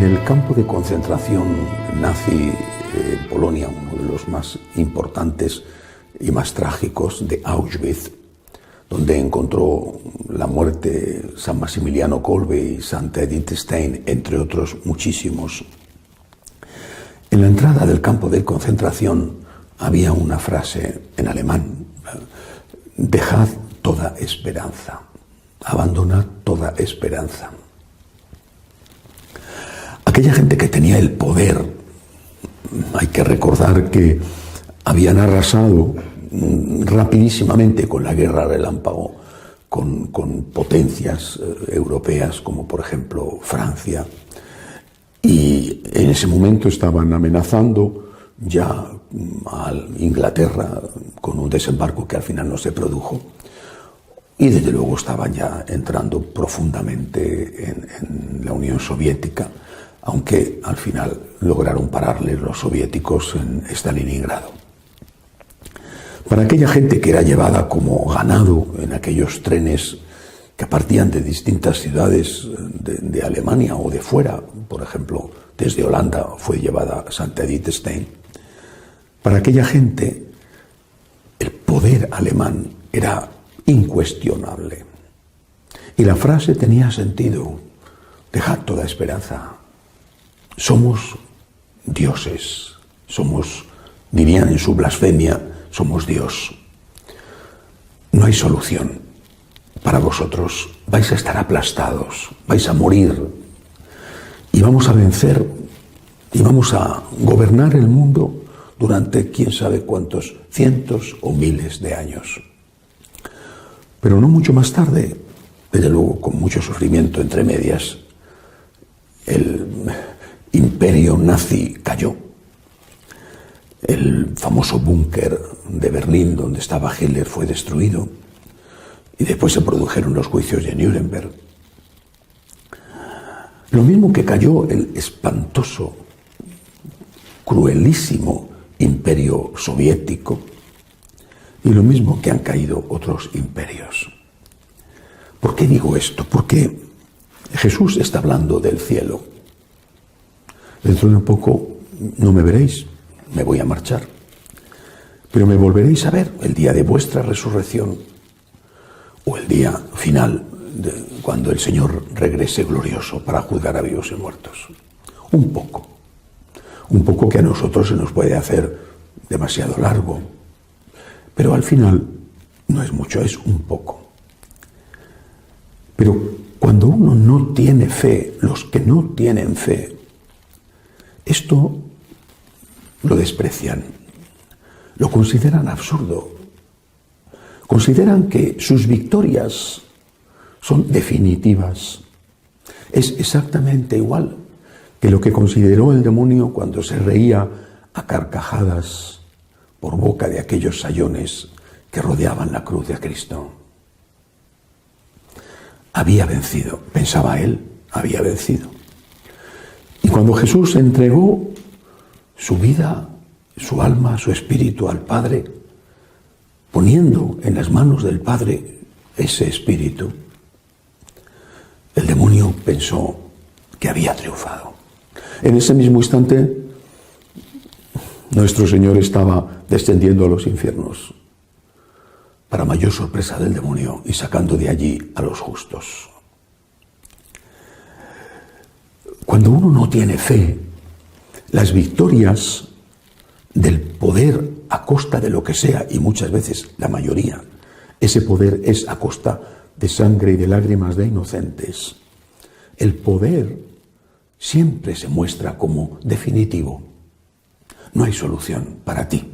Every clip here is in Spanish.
el campo de concentración nazi en Polonia, uno de los más importantes y más trágicos, de Auschwitz, donde encontró la muerte San Maximiliano Kolbe y Santa Edith Stein, entre otros muchísimos. En la entrada del campo de concentración había una frase en alemán: dejad toda esperanza, abandonad toda esperanza. Aquella gente que tenía el poder, hay que recordar que habían arrasado rapidísimamente con la guerra relámpago con potencias europeas como por ejemplo Francia, y en ese momento estaban amenazando ya a Inglaterra con un desembarco que al final no se produjo, y desde luego estaban ya entrando profundamente en la Unión Soviética, aunque al final lograron pararles los soviéticos en Stalingrado. Para aquella gente que era llevada como ganado en aquellos trenes que partían de distintas ciudades de Alemania o de fuera, por ejemplo, desde Holanda fue llevada Santa Edith Stein, para aquella gente el poder alemán era incuestionable. Y la frase tenía sentido: dejad toda esperanza. Somos dioses, dirían en su blasfemia, somos Dios. No hay solución para vosotros, vais a estar aplastados, vais a morir, y vamos a vencer y vamos a gobernar el mundo durante quién sabe cuántos cientos o miles de años. Pero no mucho más tarde, desde luego con mucho sufrimiento entre medias, el imperio nazi cayó. El famoso búnker de Berlín donde estaba Hitler fue destruido, y después se produjeron los juicios de Nuremberg. Lo mismo que cayó el espantoso, cruelísimo imperio soviético, y lo mismo que han caído otros imperios. ¿Por qué digo esto? Porque Jesús está hablando del cielo. Dentro de un poco no me veréis, me voy a marchar, pero me volveréis a ver el día de vuestra resurrección, o el día final, cuando el Señor regrese glorioso para juzgar a vivos y muertos. Un poco que a nosotros se nos puede hacer demasiado largo, pero al final no es mucho, es un poco. Pero cuando uno no tiene fe, los que no tienen fe, esto lo desprecian, lo consideran absurdo, consideran que sus victorias son definitivas. Es exactamente igual que lo que consideró el demonio cuando se reía a carcajadas por boca de aquellos sayones que rodeaban la cruz de Cristo. Había vencido, pensaba él, había vencido. Y cuando Jesús entregó su vida, su alma, su espíritu al Padre, poniendo en las manos del Padre ese espíritu, el demonio pensó que había triunfado. En ese mismo instante, nuestro Señor estaba descendiendo a los infiernos, para mayor sorpresa del demonio, y sacando de allí a los justos. Cuando uno no tiene fe, las victorias del poder a costa de lo que sea, y muchas veces la mayoría, ese poder es a costa de sangre y de lágrimas de inocentes. El poder siempre se muestra como definitivo. No hay solución para ti.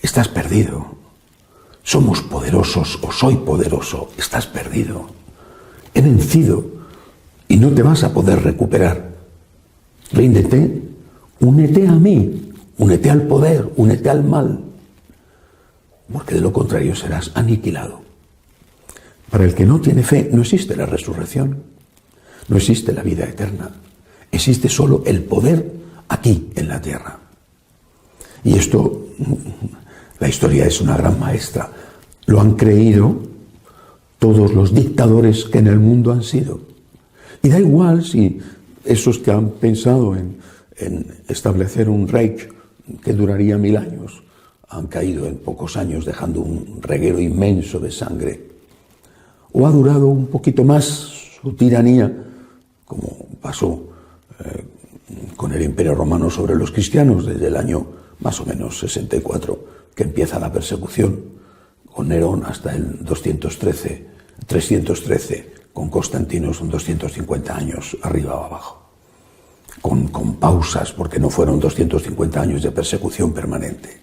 Estás perdido. Somos poderosos o soy poderoso. Estás perdido. He vencido y no te vas a poder recuperar. Ríndete, únete a mí, únete al poder, únete al mal, porque de lo contrario serás aniquilado. Para el que no tiene fe no existe la resurrección, no existe la vida eterna, existe solo el poder aquí en la tierra. Y esto, la historia es una gran maestra, lo han creído todos los dictadores que en el mundo han sido. Y da igual si esos que han pensado en establecer un Reich que duraría 1000 años han caído en pocos años dejando un reguero inmenso de sangre, o ha durado un poquito más su tiranía, como pasó con el Imperio Romano sobre los cristianos desde el año más o menos 64, que empieza la persecución, con Nerón hasta el 313, con Constantino son 250 años arriba o abajo, con pausas, porque no fueron 250 años de persecución permanente.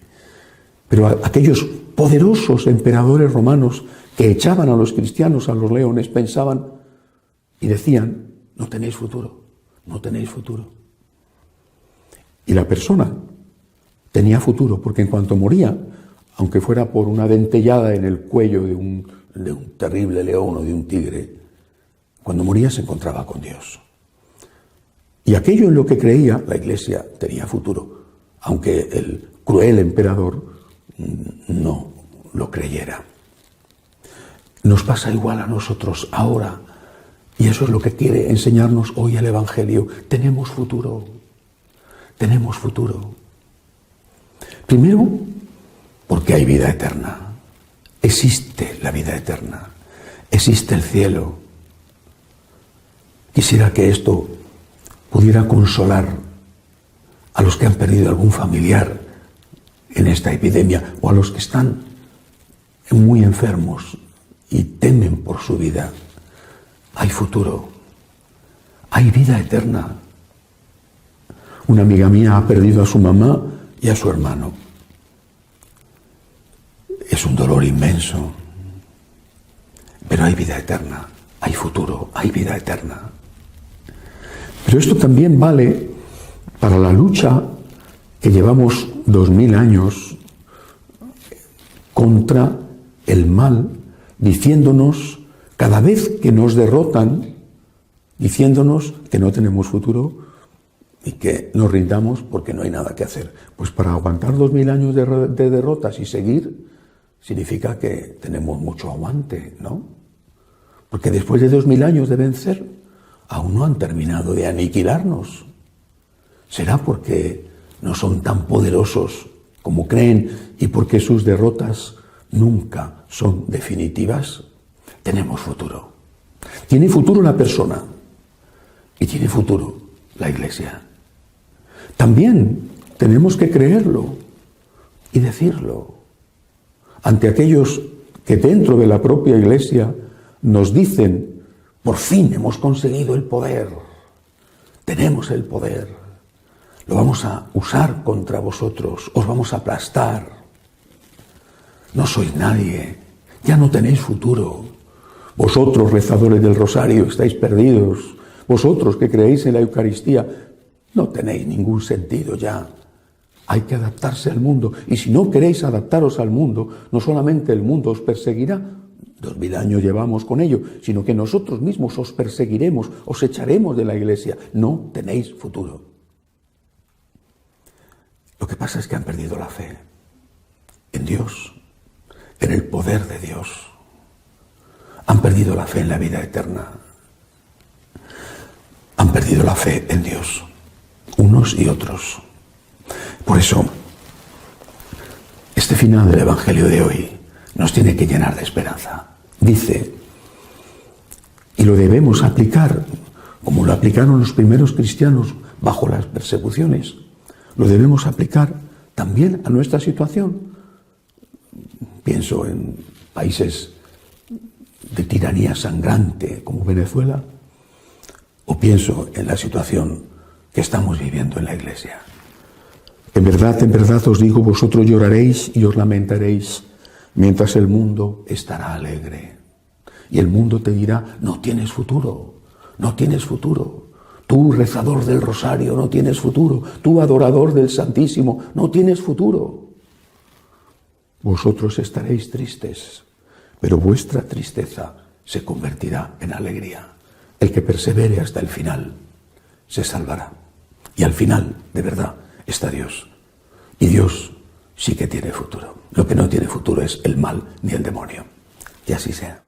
Pero aquellos poderosos emperadores romanos que echaban a los cristianos a los leones pensaban y decían: no tenéis futuro, no tenéis futuro. Y la persona tenía futuro, porque en cuanto moría, aunque fuera por una dentellada en el cuello de un terrible león o de un tigre, cuando moría se encontraba con Dios. Y aquello en lo que creía la Iglesia tenía futuro, aunque el cruel emperador no lo creyera. Nos pasa igual a nosotros ahora, y eso es lo que quiere enseñarnos hoy el Evangelio. Tenemos futuro, tenemos futuro. Primero, porque hay vida eterna. Existe la vida eterna, existe el cielo. Quisiera que esto pudiera consolar a los que han perdido algún familiar en esta epidemia, o a los que están muy enfermos y temen por su vida. Hay futuro, hay vida eterna. Una amiga mía ha perdido a su mamá y a su hermano. Es un dolor inmenso, pero hay vida eterna, hay futuro, hay vida eterna. Pero esto también vale para la lucha que llevamos 2000 años contra el mal, diciéndonos cada vez que nos derrotan, diciéndonos que no tenemos futuro y que nos rindamos porque no hay nada que hacer. Pues para aguantar 2000 años de derrotas y seguir, significa que tenemos mucho aguante, ¿no? Porque después de 2000 años de vencer, aún no han terminado de aniquilarnos. ¿Será porque no son tan poderosos como creen y porque sus derrotas nunca son definitivas? Tenemos futuro. Tiene futuro la persona y tiene futuro la Iglesia. También tenemos que creerlo y decirlo ante aquellos que dentro de la propia Iglesia nos dicen: por fin hemos conseguido el poder, tenemos el poder, lo vamos a usar contra vosotros, os vamos a aplastar, no sois nadie, ya no tenéis futuro, vosotros rezadores del rosario estáis perdidos, vosotros que creéis en la Eucaristía no tenéis ningún sentido ya. Hay que adaptarse al mundo, y si no queréis adaptaros al mundo, no solamente el mundo os perseguirá, 2000 años llevamos con ello, sino que nosotros mismos os perseguiremos, os echaremos de la Iglesia. No tenéis futuro. Lo que pasa es que han perdido la fe en Dios, en el poder de Dios. Han perdido la fe en la vida eterna. Han perdido la fe en Dios, unos y otros. Por eso, este final del Evangelio de hoy nos tiene que llenar de esperanza. Dice, y lo debemos aplicar, como lo aplicaron los primeros cristianos bajo las persecuciones, lo debemos aplicar también a nuestra situación. Pienso en países de tiranía sangrante como Venezuela, o pienso en la situación que estamos viviendo en la Iglesia. En verdad os digo, vosotros lloraréis y os lamentaréis, mientras el mundo estará alegre. Y el mundo te dirá: no tienes futuro, no tienes futuro. Tú, rezador del rosario, no tienes futuro. Tú, adorador del Santísimo, no tienes futuro. Vosotros estaréis tristes, pero vuestra tristeza se convertirá en alegría. El que persevere hasta el final se salvará. Y al final, de verdad, está Dios. Y Dios sí que tiene futuro. Lo que no tiene futuro es el mal ni el demonio. Y así sea.